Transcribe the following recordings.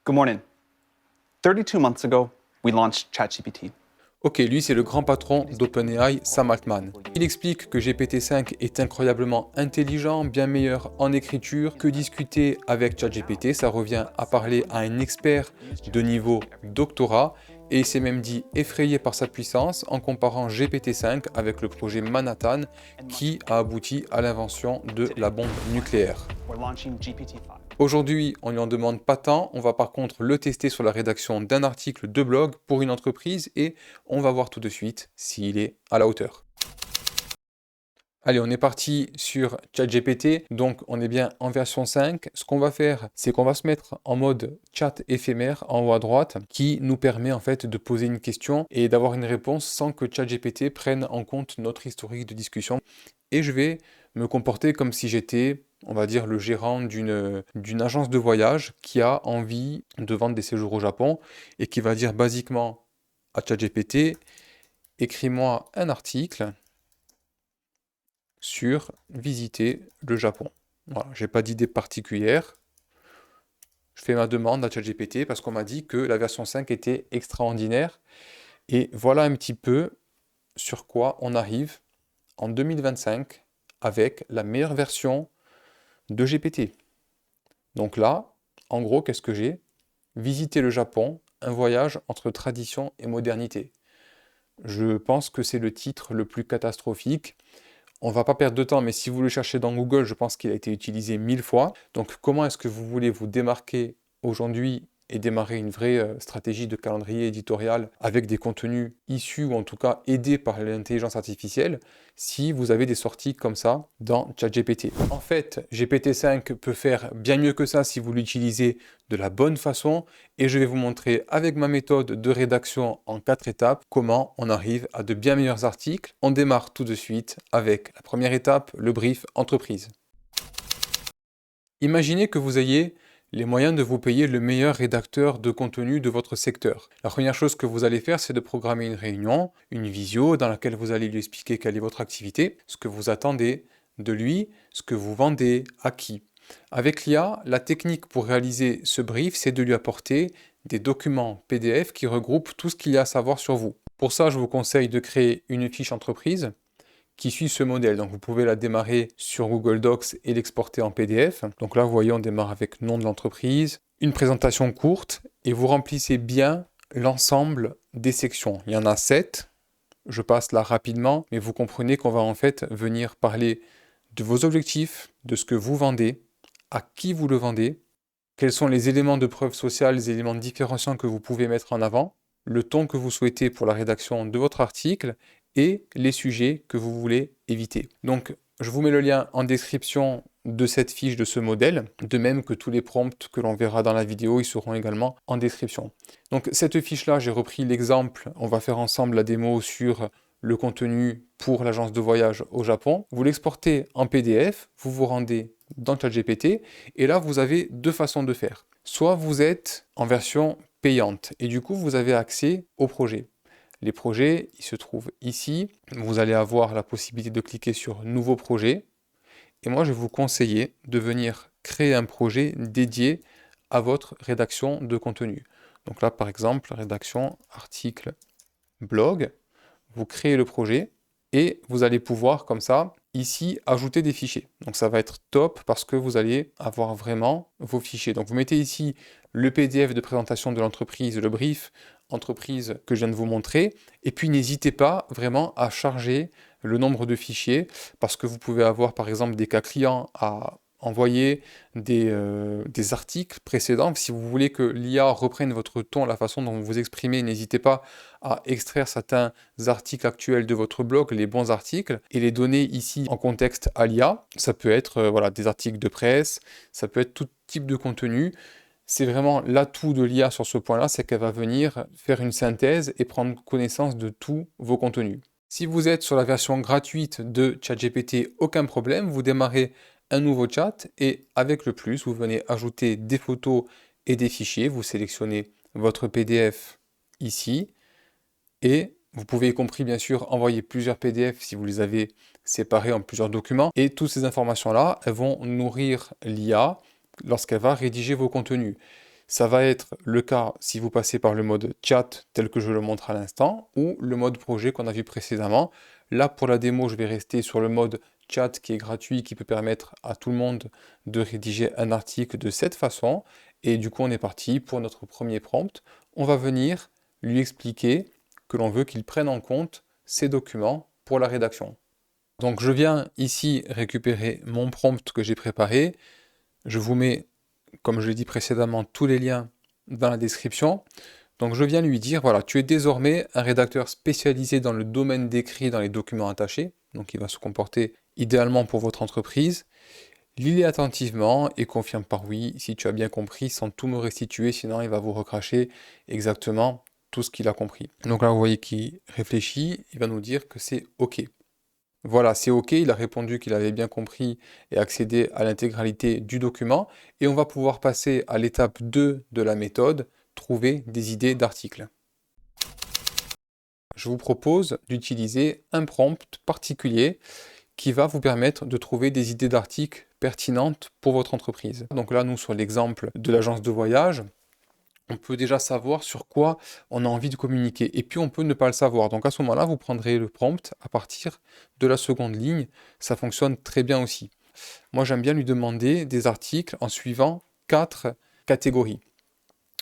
Good morning. 32 months ago, we launched ChatGPT. Ok, lui c'est le grand patron d'OpenAI, Sam Altman. Il explique que GPT-5 est incroyablement intelligent, bien meilleur en écriture, que discuter avec ChatGPT, ça revient à parler à un expert de niveau doctorat, et il s'est même dit effrayé par sa puissance en comparant GPT-5 avec le projet Manhattan qui a abouti à l'invention de la bombe nucléaire. We're launching GPT-5. Aujourd'hui, on lui en demande pas tant, on va par contre le tester sur la rédaction d'un article de blog pour une entreprise et on va voir tout de suite s'il est à la hauteur. Allez, on est parti sur ChatGPT, donc on est bien en version 5. Ce qu'on va faire, c'est qu'on va se mettre en mode chat éphémère en haut à droite, qui nous permet en fait de poser une question et d'avoir une réponse sans que ChatGPT prenne en compte notre historique de discussion. Et je vais me comporter comme si j'étais, on va dire, le gérant d'une agence de voyage qui a envie de vendre des séjours au Japon et qui va dire basiquement à ChatGPT, écris-moi un article sur visiter le Japon. Voilà, j'ai pas d'idée particulière. Je fais ma demande à ChatGPT parce qu'on m'a dit que la version 5 était extraordinaire. Et voilà un petit peu sur quoi on arrive en 2025 avec la meilleure version de GPT. Donc là, en gros, qu'est-ce que j'ai? Visiter le Japon, un voyage entre tradition et modernité. Je pense que c'est le titre le plus catastrophique. On va pas perdre de temps, mais si vous le cherchez dans Google, je pense qu'il a été utilisé 1000 fois. Donc comment est-ce que vous voulez vous démarquer aujourd'hui et démarrer une vraie stratégie de calendrier éditorial avec des contenus issus ou en tout cas aidés par l'intelligence artificielle si vous avez des sorties comme ça dans ChatGPT. En fait, GPT-5 peut faire bien mieux que ça si vous l'utilisez de la bonne façon et je vais vous montrer avec ma méthode de rédaction en 4 étapes comment on arrive à de bien meilleurs articles. On démarre tout de suite avec la première étape, le brief entreprise. Imaginez que vous ayez les moyens de vous payer le meilleur rédacteur de contenu de votre secteur. La première chose que vous allez faire, c'est de programmer une réunion, une visio, dans laquelle vous allez lui expliquer quelle est votre activité, ce que vous attendez de lui, ce que vous vendez, à qui. Avec l'IA, la technique pour réaliser ce brief, c'est de lui apporter des documents PDF qui regroupent tout ce qu'il y a à savoir sur vous. Pour ça, je vous conseille de créer une fiche entreprise qui suit ce modèle. Donc vous pouvez la démarrer sur Google Docs et l'exporter en PDF. Donc là, vous voyez, on démarre avec nom de l'entreprise, une présentation courte et vous remplissez bien l'ensemble des sections. Il y en a 7. Je passe là rapidement, mais vous comprenez qu'on va en fait venir parler de vos objectifs, de ce que vous vendez, à qui vous le vendez, quels sont les éléments de preuve sociale, les éléments différenciants que vous pouvez mettre en avant, le ton que vous souhaitez pour la rédaction de votre article et les sujets que vous voulez éviter. Donc, je vous mets le lien en description de cette fiche de ce modèle, de même que tous les prompts que l'on verra dans la vidéo, ils seront également en description. Donc, cette fiche-là, j'ai repris l'exemple, on va faire ensemble la démo sur le contenu pour l'agence de voyage au Japon. Vous l'exportez en PDF, vous vous rendez dans ChatGPT, et là, vous avez deux façons de faire. Soit vous êtes en version payante, et du coup, vous avez accès au projet. Les projets, ils se trouvent ici. Vous allez avoir la possibilité de cliquer sur Nouveau projet. Et moi, je vais vous conseiller de venir créer un projet dédié à votre rédaction de contenu. Donc là, par exemple, rédaction, article, blog. Vous créez le projet et vous allez pouvoir, comme ça, ici, ajouter des fichiers. Donc ça va être top parce que vous allez avoir vraiment vos fichiers. Donc vous mettez ici le PDF de présentation de l'entreprise, le brief entreprise que je viens de vous montrer. Et puis n'hésitez pas vraiment à charger le nombre de fichiers parce que vous pouvez avoir par exemple des cas clients à envoyer des articles précédents. Si vous voulez que l'IA reprenne votre ton, la façon dont vous vous exprimez, n'hésitez pas à extraire certains articles actuels de votre blog, les bons articles, et les donner ici en contexte à l'IA. Ça peut être voilà, des articles de presse, ça peut être tout type de contenu. C'est vraiment l'atout de l'IA sur ce point-là, c'est qu'elle va venir faire une synthèse et prendre connaissance de tous vos contenus. Si vous êtes sur la version gratuite de ChatGPT, aucun problème, vous démarrez un nouveau chat et avec le plus, vous venez ajouter des photos et des fichiers. Vous sélectionnez votre PDF ici et vous pouvez y compris bien sûr envoyer plusieurs PDF si vous les avez séparés en plusieurs documents. Et toutes ces informations-là, elles vont nourrir l'IA lorsqu'elle va rédiger vos contenus. Ça va être le cas si vous passez par le mode chat tel que je le montre à l'instant ou le mode projet qu'on a vu précédemment. Là, pour la démo, je vais rester sur le mode chat qui est gratuit, qui peut permettre à tout le monde de rédiger un article de cette façon. Et du coup, on est parti pour notre premier prompt. On va venir lui expliquer que l'on veut qu'il prenne en compte ces documents pour la rédaction. Donc je viens ici récupérer mon prompt que j'ai préparé. Je vous mets, comme je l'ai dit précédemment, tous les liens dans la description. Donc je viens lui dire, voilà, tu es désormais un rédacteur spécialisé dans le domaine décrit dans les documents attachés. Donc il va se comporter idéalement pour votre entreprise. Lis-les attentivement et confirme par oui si tu as bien compris sans tout me restituer, sinon il va vous recracher exactement tout ce qu'il a compris. Donc là, vous voyez qu'il réfléchit, il va nous dire que c'est OK. Voilà, c'est OK, il a répondu qu'il avait bien compris et accédé à l'intégralité du document. Et on va pouvoir passer à l'étape 2 de la méthode, trouver des idées d'articles. Je vous propose d'utiliser un prompt particulier qui va vous permettre de trouver des idées d'articles pertinentes pour votre entreprise. Donc là, nous, sur l'exemple de l'agence de voyage, on peut déjà savoir sur quoi on a envie de communiquer. Et puis, on peut ne pas le savoir. Donc à ce moment-là, vous prendrez le prompt à partir de la seconde ligne. Ça fonctionne très bien aussi. Moi, j'aime bien lui demander des articles en suivant 4 catégories.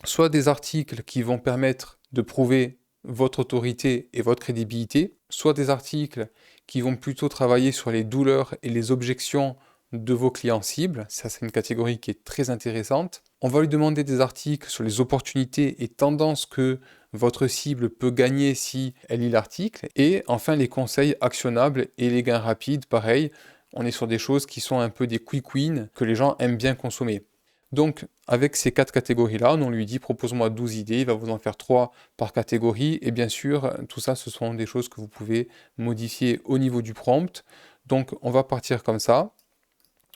Soit des articles qui vont permettre de prouver votre autorité et votre crédibilité, soit des articles qui vont plutôt travailler sur les douleurs et les objections de vos clients cibles. Ça, c'est une catégorie qui est très intéressante. On va lui demander des articles sur les opportunités et tendances que votre cible peut gagner si elle lit l'article. Et enfin, les conseils actionnables et les gains rapides, pareil. On est sur des choses qui sont un peu des quick wins que les gens aiment bien consommer. Donc, avec ces 4 catégories-là, on lui dit propose-moi 12 idées, il va vous en faire 3 par catégorie. Et bien sûr, tout ça, ce sont des choses que vous pouvez modifier au niveau du prompt. Donc, on va partir comme ça.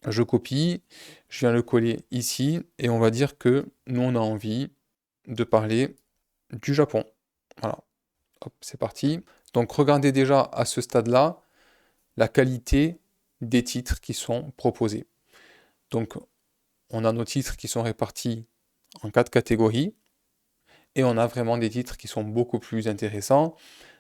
Je copie, je viens le coller ici et on va dire que nous, on a envie de parler du Japon. Voilà, hop, c'est parti. Donc, regardez déjà à ce stade-là la qualité des titres qui sont proposés. Donc, on a nos titres qui sont répartis en 4 catégories et on a vraiment des titres qui sont beaucoup plus intéressants.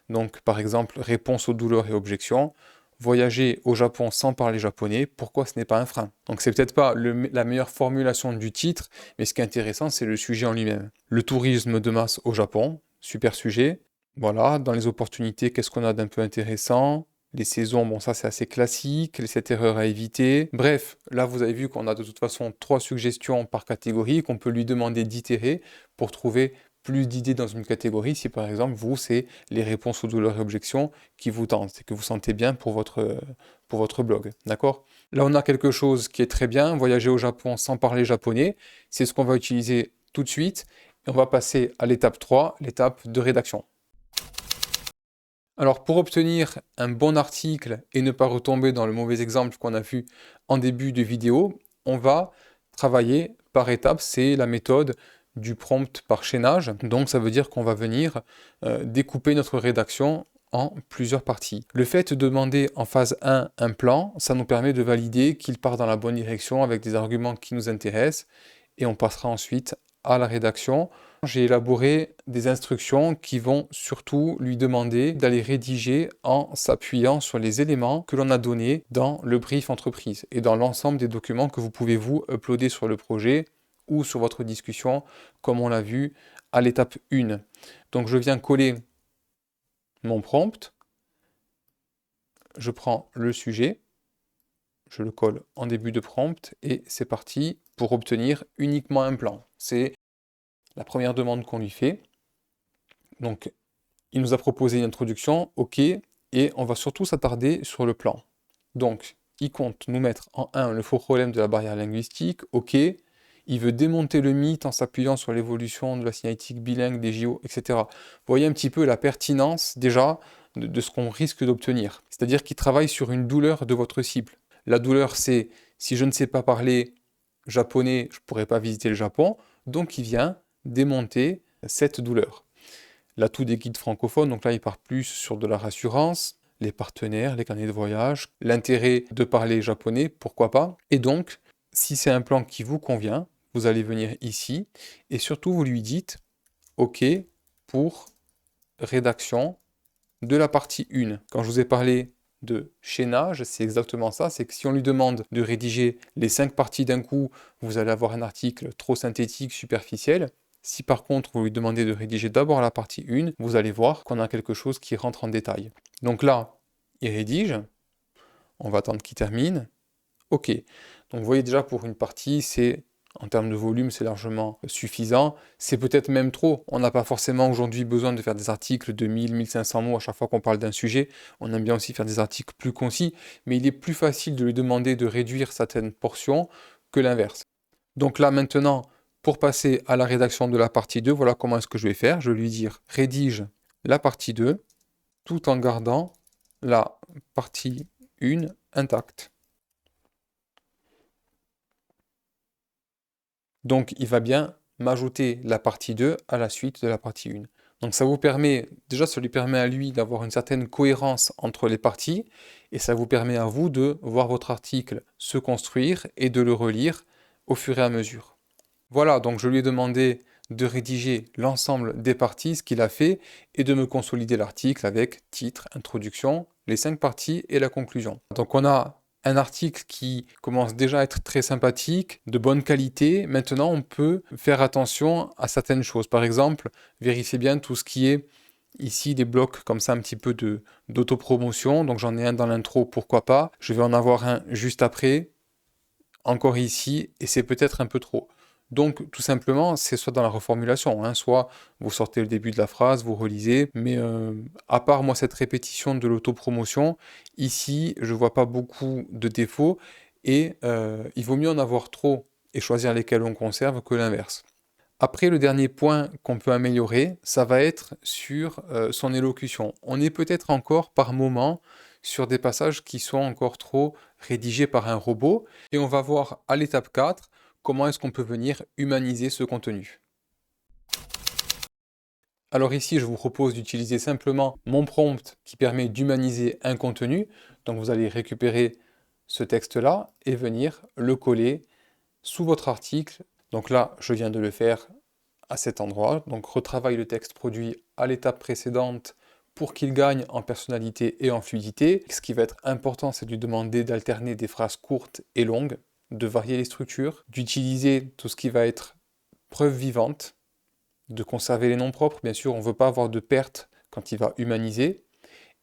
Donc, par exemple, réponse aux douleurs et objections. Voyager au Japon sans parler japonais, pourquoi ce n'est pas un frein? Donc, c'est peut-être pas la meilleure formulation du titre, mais ce qui est intéressant, c'est le sujet en lui-même. Le tourisme de masse au Japon, super sujet. Voilà, dans les opportunités, qu'est-ce qu'on a d'un peu intéressant? Les saisons, bon ça c'est assez classique, cette erreur à éviter. Bref, là vous avez vu qu'on a de toute façon 3 suggestions par catégorie, qu'on peut lui demander d'itérer pour trouver plus d'idées dans une catégorie si par exemple vous c'est les réponses aux douleurs et objections qui vous tentent et que vous sentez bien pour votre blog, d'accord? Là on a quelque chose qui est très bien, voyager au Japon sans parler japonais, c'est ce qu'on va utiliser tout de suite et on va passer à l'étape 3, l'étape de rédaction. Alors pour obtenir un bon article et ne pas retomber dans le mauvais exemple qu'on a vu en début de vidéo, on va travailler par étapes, c'est la méthode du prompt par chaînage. Donc ça veut dire qu'on va venir découper notre rédaction en plusieurs parties. Le fait de demander en phase 1 un plan, ça nous permet de valider qu'il part dans la bonne direction avec des arguments qui nous intéressent et on passera ensuite à la rédaction. J'ai élaboré des instructions qui vont surtout lui demander d'aller rédiger en s'appuyant sur les éléments que l'on a donnés dans le brief entreprise et dans l'ensemble des documents que vous pouvez vous uploader sur le projet ou sur votre discussion, comme on l'a vu à l'étape 1. Donc je viens coller mon prompt, je prends le sujet, je le colle en début de prompt et c'est parti pour obtenir uniquement un plan. C'est la première demande qu'on lui fait. Donc, il nous a proposé une introduction, OK, et on va surtout s'attarder sur le plan. Donc, il compte nous mettre en 1 le faux problème de la barrière linguistique, OK. Il veut démonter le mythe en s'appuyant sur l'évolution de la signalétique bilingue, des JO, etc. Vous voyez un petit peu la pertinence déjà de ce qu'on risque d'obtenir. C'est-à-dire qu'il travaille sur une douleur de votre cible. La douleur, c'est si je ne sais pas parler japonais, je ne pourrai pas visiter le Japon. Donc, il vient démonter cette douleur. L'atout des guides francophones, donc là il part plus sur de la rassurance, les partenaires, les carnets de voyage, l'intérêt de parler japonais, pourquoi pas. Et donc, si c'est un plan qui vous convient, Vous allez venir ici et surtout vous lui dites OK pour rédaction de la partie 1. Quand je vous ai parlé de chaînage, c'est exactement ça, c'est que si on lui demande de rédiger les 5 parties d'un coup, vous allez avoir un article trop synthétique, superficiel. Si par contre vous lui demandez de rédiger d'abord la partie 1, vous allez voir qu'on a quelque chose qui rentre en détail. Donc là, il rédige, on va attendre qu'il termine. OK. Donc vous voyez déjà pour une partie, c'est en termes de volume, c'est largement suffisant. C'est peut-être même trop. On n'a pas forcément aujourd'hui besoin de faire des articles de 1000-1500 mots à chaque fois qu'on parle d'un sujet. On aime bien aussi faire des articles plus concis, mais il est plus facile de lui demander de réduire certaines portions que l'inverse. Donc là maintenant, pour passer à la rédaction de la partie 2, voilà comment est-ce que je vais faire. Je vais lui dire rédige la partie 2 tout en gardant la partie 1 intacte. Donc, il va bien m'ajouter la partie 2 à la suite de la partie 1. Donc, ça vous permet, déjà, ça lui permet à lui d'avoir une certaine cohérence entre les parties, et ça vous permet à vous de voir votre article se construire et de le relire au fur et à mesure. Voilà, donc je lui ai demandé de rédiger l'ensemble des parties, ce qu'il a fait, et de me consolider l'article avec titre, introduction, les 5 parties et la conclusion. Donc on a un article qui commence déjà à être très sympathique, de bonne qualité. Maintenant, on peut faire attention à certaines choses. Par exemple, vérifiez bien tout ce qui est ici des blocs comme ça un petit peu d'autopromotion. Donc j'en ai un dans l'intro, pourquoi pas. Je vais en avoir un juste après, encore ici, et c'est peut-être un peu trop. Donc, tout simplement, c'est soit dans la reformulation, hein, soit vous sortez le début de la phrase, vous relisez, mais à part moi cette répétition de l'autopromotion, ici, je vois pas beaucoup de défauts, et il vaut mieux en avoir trop et choisir lesquels on conserve que l'inverse. Après, le dernier point qu'on peut améliorer, ça va être sur son élocution. On est peut-être encore par moment sur des passages qui sont encore trop rédigés par un robot, et on va voir à l'étape 4 comment est-ce qu'on peut venir humaniser ce contenu. Alors ici, je vous propose d'utiliser simplement mon prompt qui permet d'humaniser un contenu. Donc vous allez récupérer ce texte-là et venir le coller sous votre article. Donc là, je viens de le faire à cet endroit. Donc retravaille le texte produit à l'étape précédente pour qu'il gagne en personnalité et en fluidité. Ce qui va être important, c'est de lui demander d'alterner des phrases courtes et longues, de varier les structures, d'utiliser tout ce qui va être preuve vivante, de conserver les noms propres. Bien sûr, on ne veut pas avoir de perte quand il va humaniser,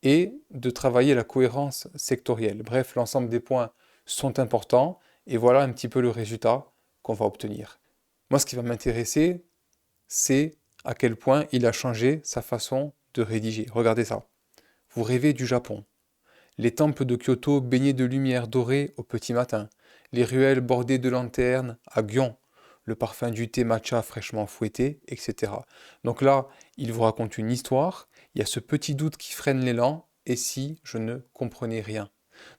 et de travailler la cohérence sectorielle. Bref, l'ensemble des points sont importants, et voilà un petit peu le résultat qu'on va obtenir. Moi, ce qui va m'intéresser, c'est à quel point il a changé sa façon de rédiger. Regardez ça. Vous rêvez du Japon. Les temples de Kyoto baignés de lumière dorée au petit matin. Les ruelles bordées de lanternes à Gion. Le parfum du thé matcha fraîchement fouetté, etc. Donc là, il vous raconte une histoire. Il y a ce petit doute qui freine l'élan. Et si je ne comprenais rien?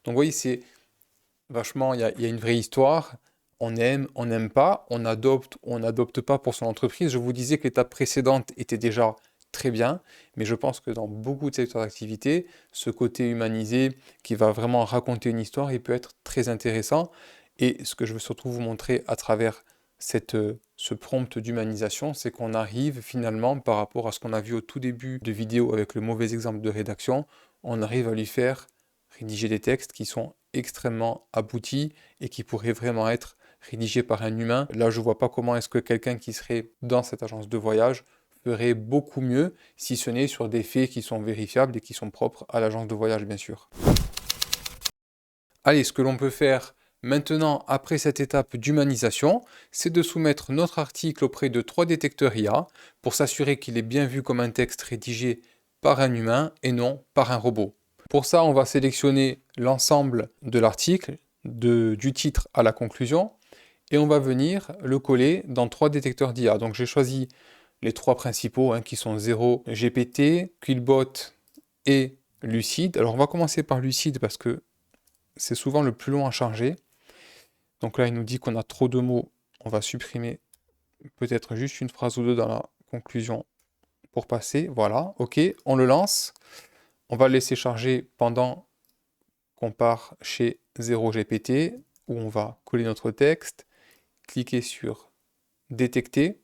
Donc vous voyez, c'est vachement, il y a une vraie histoire. On aime, on n'aime pas, on adopte, on n'adopte pas pour son entreprise. Je vous disais que l'étape précédente était déjà très bien, mais je pense que dans beaucoup de secteurs d'activité, ce côté humanisé qui va vraiment raconter une histoire, il peut être très intéressant. Et ce que je veux surtout vous montrer à travers ce prompt d'humanisation, c'est qu'on arrive finalement, par rapport à ce qu'on a vu au tout début de vidéo avec le mauvais exemple de rédaction, on arrive à lui faire rédiger des textes qui sont extrêmement aboutis et qui pourraient vraiment être rédigés par un humain. Là, je ne vois pas comment est-ce que quelqu'un qui serait dans cette agence de voyage ferait beaucoup mieux, si ce n'est sur des faits qui sont vérifiables et qui sont propres à l'agence de voyage, bien sûr. Allez, ce que l'on peut faire maintenant, après cette étape d'humanisation, c'est de soumettre notre article auprès de 3 détecteurs IA pour s'assurer qu'il est bien vu comme un texte rédigé par un humain et non par un robot. Pour ça, on va sélectionner l'ensemble de l'article, du titre à la conclusion, et on va venir le coller dans 3 détecteurs d'IA. Donc j'ai choisi les 3 principaux qui sont 0, GPT, Quillbot et Lucide. Alors on va commencer par Lucide parce que c'est souvent le plus long à charger. Donc là, il nous dit qu'on a trop de mots. On va supprimer peut-être juste une phrase ou deux dans la conclusion pour passer. Voilà, ok, on le lance. On va le laisser charger pendant qu'on part chez 0GPT, où on va coller notre texte, cliquer sur détecter.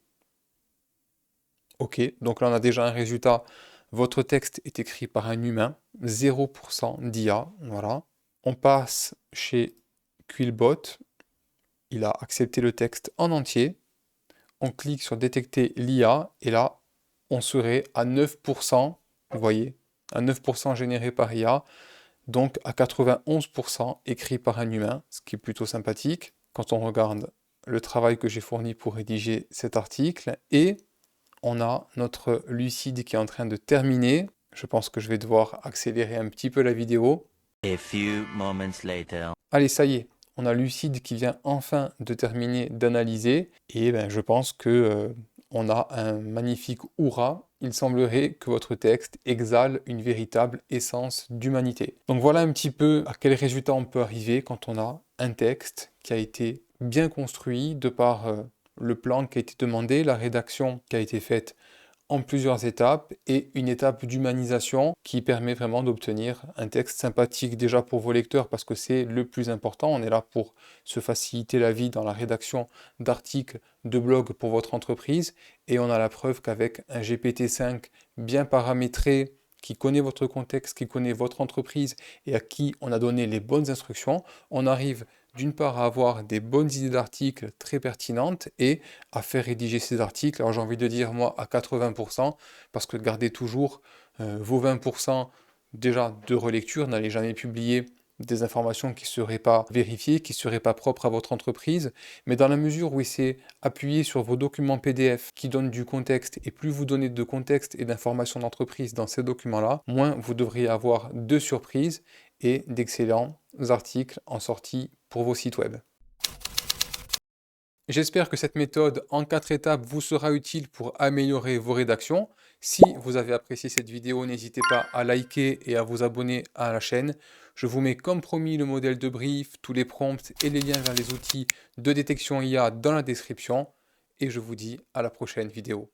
OK, donc là on a déjà un résultat. Votre texte est écrit par un humain, 0% d'IA, voilà. On passe chez Quillbot, il a accepté le texte en entier. On clique sur détecter l'IA et là, on serait à 9%, vous voyez, à 9% généré par IA, donc à 91% écrit par un humain, ce qui est plutôt sympathique quand on regarde le travail que j'ai fourni pour rédiger cet article. Et on a notre Lucide qui est en train de terminer. Je pense que je vais devoir accélérer un petit peu la vidéo. A few moments later. Allez, ça y est, on a Lucide qui vient enfin de terminer d'analyser. Et ben, je pense que on a un magnifique hurrah. Il semblerait que votre texte exhale une véritable essence d'humanité. Donc voilà un petit peu à quel résultat on peut arriver quand on a un texte qui a été bien construit de par le plan qui a été demandé, la rédaction qui a été faite en plusieurs étapes et une étape d'humanisation qui permet vraiment d'obtenir un texte sympathique déjà pour vos lecteurs parce que c'est le plus important. On est là pour se faciliter la vie dans la rédaction d'articles, de blogs pour votre entreprise et on a la preuve qu'avec un GPT-5 bien paramétré, qui connaît votre contexte, qui connaît votre entreprise et à qui on a donné les bonnes instructions, on arrive d'une part à avoir des bonnes idées d'articles très pertinentes et à faire rédiger ces articles. Alors j'ai envie de dire moi à 80%, parce que gardez toujours vos 20% déjà de relecture, n'allez jamais publier des informations qui ne seraient pas vérifiées, qui ne seraient pas propres à votre entreprise, mais dans la mesure où c'est appuyé sur vos documents PDF qui donnent du contexte, et plus vous donnez de contexte et d'informations d'entreprise dans ces documents-là, moins vous devriez avoir de surprises et d'excellents articles en sortie pour vos sites web. J'espère que cette méthode en 4 étapes vous sera utile pour améliorer vos rédactions. Si vous avez apprécié cette vidéo, n'hésitez pas à liker et à vous abonner à la chaîne. Je vous mets comme promis le modèle de brief, tous les prompts et les liens vers les outils de détection IA dans la description. Et je vous dis à la prochaine vidéo.